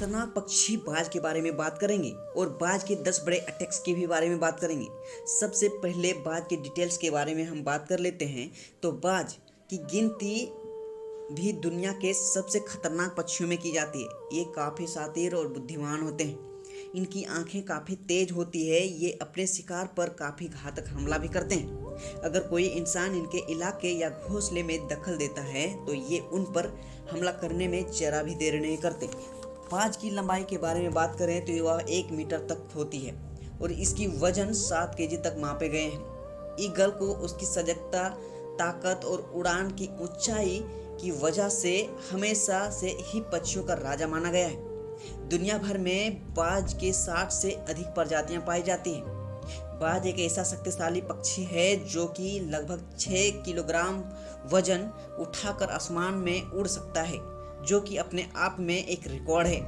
खतरनाक पक्षी बाज के बारे में बात करेंगे और बाज के 10 बड़े अटैक्स के भी बारे में बात करेंगे। सबसे पहले बाज के डिटेल्स के बारे में हम बात कर लेते हैं। तो बाज की गिनती भी दुनिया के सबसे खतरनाक पक्षियों में की जाती है। ये काफ़ी शातिर और बुद्धिमान होते हैं। इनकी आंखें काफ़ी तेज होती है। ये अपने शिकार पर काफ़ी घातक हमला भी करते हैं। अगर कोई इंसान इनके इलाके या घोंसले में दखल देता है तो ये उन पर हमला करने में जरा भी देर नहीं करते। बाज की लंबाई के बारे में बात करें तो वह 1 मीटर तक होती है और इसकी वजन 7 केजी तक मापे गए हैं। ईगल को उसकी सजगता, ताकत और उड़ान की ऊंचाई की वजह से हमेशा से ही पक्षियों का राजा माना गया है। दुनिया भर में बाज के 60 से अधिक प्रजातियां पाई जाती हैं। बाज एक ऐसा शक्तिशाली पक्षी है जो कि लगभग 6 किलोग्राम वजन उठाकर आसमान में उड़ सकता है, जो कि अपने आप में एक रिकॉर्ड है।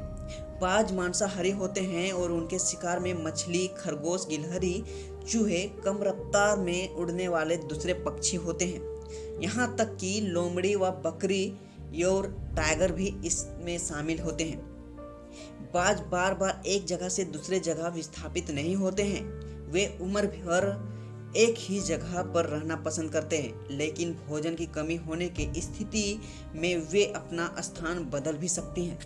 बाज मांसाहारी होते हैं और उनके शिकार में मछली, खरगोश, गिलहरी, चूहे, कम रफ्तार में उड़ने वाले दूसरे पक्षी होते हैं। यहाँ तक कि लोमड़ी व बकरी और टाइगर भी इसमें शामिल होते हैं। बाज बार बार एक जगह से दूसरे जगह विस्थापित नहीं होते हैं। वे उम्र भर एक ही जगह पर रहना पसंद करते हैं, लेकिन भोजन की कमी होने की स्थिति में वे अपना स्थान बदल भी सकती हैं।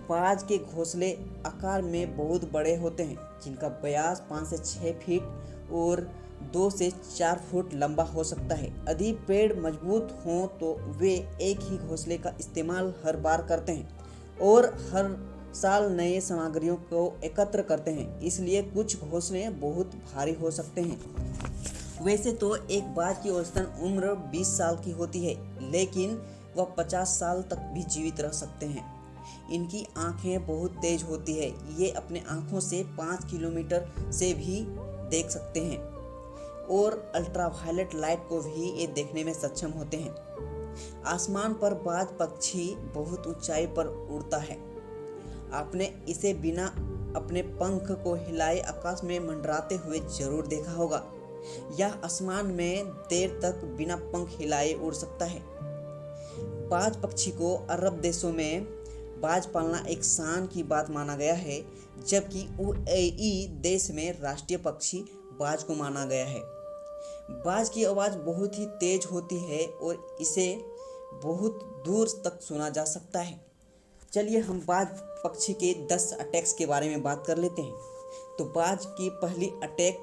बाज के घोंसले आकार में बहुत बड़े होते हैं, जिनका व्यास 5 से 6 फीट और 2 से 4 फुट लंबा हो सकता है। यदि पेड़ मजबूत हों तो वे एक ही घोंसले का इस्तेमाल हर बार करते हैं और हर साल नए सामग्रियों को एकत्र करते हैं, इसलिए कुछ घोंसले बहुत भारी हो सकते हैं। वैसे तो एक बाज की औसतन उम्र 20 साल की होती है, लेकिन वह 50 साल तक भी जीवित रह सकते हैं। इनकी आंखें बहुत तेज होती है। ये अपने आंखों से 5 किलोमीटर से भी देख सकते हैं और अल्ट्रावायलेट लाइट को भी ये देखने में सक्षम होते हैं। आसमान पर बाज पक्षी बहुत ऊंचाई पर उड़ता है। आपने इसे बिना अपने पंख को हिलाए आकाश में मंडराते हुए जरूर देखा होगा। यह आसमान में देर तक बिना पंख हिलाए उड़ सकता है। बाज पक्षी को अरब देशों में बाज पालना एक शान की बात माना गया है, जबकि यूएई देश में राष्ट्रीय पक्षी बाज को माना गया है। बाज की आवाज़ बहुत ही तेज होती है और इसे बहुत दूर तक सुना जा सकता है। चलिए हम बाज पक्षी के 10 अटैक्स के बारे में बात कर लेते हैं। तो बाज की पहली अटैक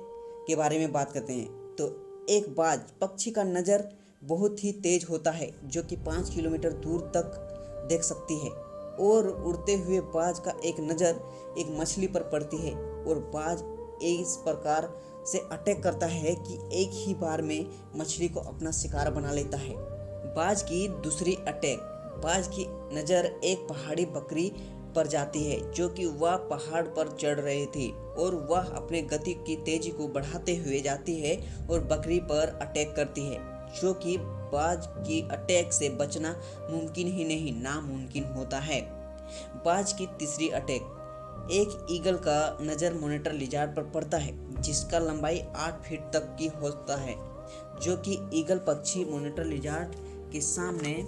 के बारे में बात करते हैं। तो एक बाज पक्षी का नज़र बहुत ही तेज होता है, जो कि 5 किलोमीटर दूर तक देख सकती है और उड़ते हुए बाज का एक नज़र एक मछली पर पड़ती है और बाज इस प्रकार से अटैक करता है कि एक ही बार में मछली को अपना शिकार बना लेता है। बाज की दूसरी अटैक। बाज की नज़र एक पहाड़ी बकरी पर जाती है, जो कि वह पहाड़ पर चढ़ रही थी और वह अपने गति की तेजी को बढ़ाते हुए जाती है और बकरी पर अटैक करती है, जो कि बाज की अटैक से बचना मुमकिन ही नहीं नामुमकिन होता है। बाज की तीसरी अटैक। एक ईगल का नज़र मॉनिटर लिजार्ड पर पड़ता है, जिसका लंबाई 8 फीट तक की होता है, जो कि ईगल पक्षी मॉनिटर लिजार्ड के सामने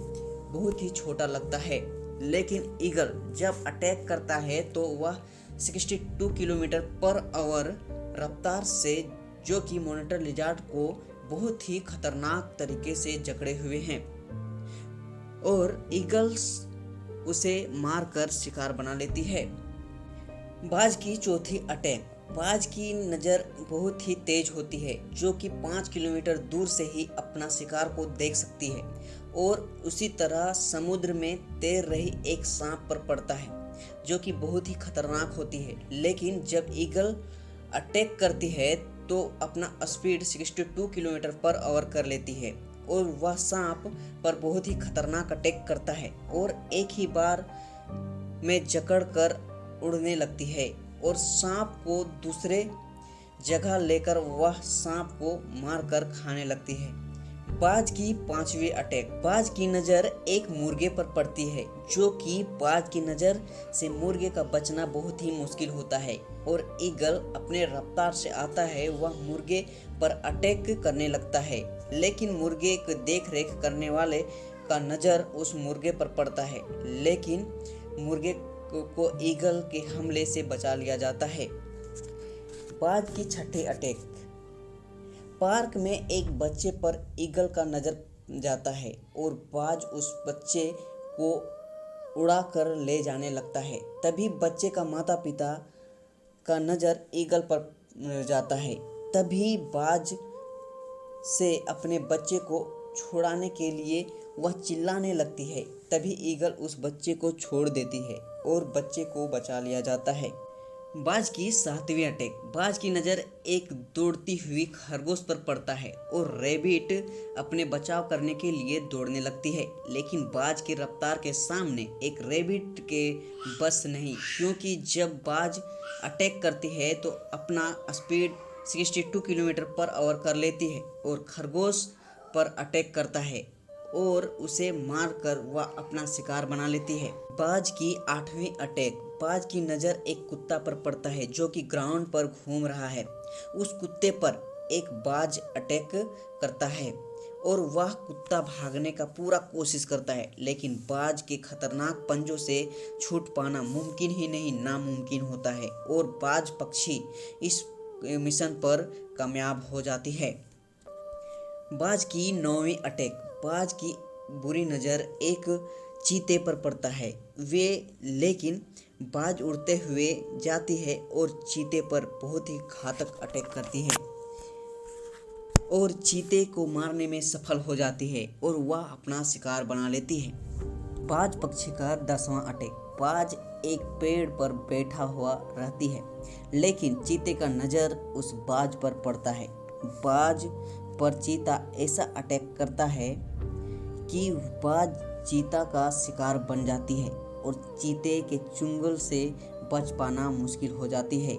बहुत ही छोटा लगता है। लेकिन ईगल जब अटैक करता है तो वह 62 किलोमीटर पर आवर रफ्तार से, जो कि मॉनिटर लिजार्ड को बहुत ही खतरनाक तरीके से जकड़े हुए हैं और ईगल्स उसे मारकर शिकार बना लेती है। बाज की चौथी अटैक। बाज की नज़र बहुत ही तेज होती है, जो कि 5 किलोमीटर दूर से ही अपना शिकार को देख सकती है और उसी तरह समुद्र में तैर रही एक सांप पर पड़ता है, जो कि बहुत ही खतरनाक होती है। लेकिन जब ईगल अटैक करती है तो अपना स्पीड 62 किलोमीटर पर आवर कर लेती है और वह सांप पर बहुत ही खतरनाक अटैक करता है और एक ही बार में जकड़ कर उड़ने लगती है और सांप को दूसरे जगह लेकर वह सांप को मारकर खाने लगती है। बाज की पांचवी अटैक। बाज की नज़र एक मुर्गे पर पड़ती है, जो कि बाज की नज़र से मुर्गे का बचना बहुत ही मुश्किल होता है और ईगल अपने रफ्तार से आता है, वह मुर्गे पर अटैक करने लगता है। लेकिन मुर्गे को देख रेख करने वाले का नज़र उस मुर्गे पर पड़ता है, लेकिन मुर्गे को ईगल के हमले से बचा लिया जाता है। बाज की छठी अटैक। पार्क में एक बच्चे पर ईगल का नजर जाता है और बाज उस बच्चे को उड़ा कर ले जाने लगता है। तभी बच्चे का माता पिता का नज़र ईगल पर जाता है। तभी बाज से अपने बच्चे को छुड़ाने के लिए वह चिल्लाने लगती है। तभी ईगल उस बच्चे को छोड़ देती है और बच्चे को बचा लिया जाता है। बाज की सातवीं अटैक। बाज की नज़र एक दौड़ती हुई खरगोश पर पड़ता है और रैबिट अपने बचाव करने के लिए दौड़ने लगती है, लेकिन बाज की रफ्तार के सामने एक रैबिट के बस नहीं, क्योंकि जब बाज अटैक करती है तो अपना स्पीड 62 किलोमीटर पर आवर कर लेती है और खरगोश पर अटैक करता है और उसे मारकर वह अपना शिकार बना लेती है। बाज की आठवीं अटैक। बाज की नज़र एक कुत्ता पर पड़ता है जो कि ग्राउंड पर घूम रहा है। उस कुत्ते पर एक बाज अटैक करता है और वह कुत्ता भागने का पूरा कोशिश करता है, लेकिन बाज के खतरनाक पंजों से छूट पाना मुमकिन ही नहीं नामुमकिन होता है और बाज पक्षी इस मिशन पर कामयाब हो जाती है। बाज की नौवीं अटैक। बाज की बुरी नज़र एक चीते पर पड़ता है लेकिन बाज उड़ते हुए जाती है और चीते पर बहुत ही घातक अटैक करती है और चीते को मारने में सफल हो जाती है और वह अपना शिकार बना लेती है। बाज पक्षी का 10वां अटैक। बाज एक पेड़ पर बैठा हुआ रहती है, लेकिन चीते का नज़र उस बाज पर पड़ता है। बाज पर चीता ऐसा अटैक करता है कि बाज चीता का शिकार बन जाती है और चीते के चुंगल से बच पाना मुश्किल हो जाती है।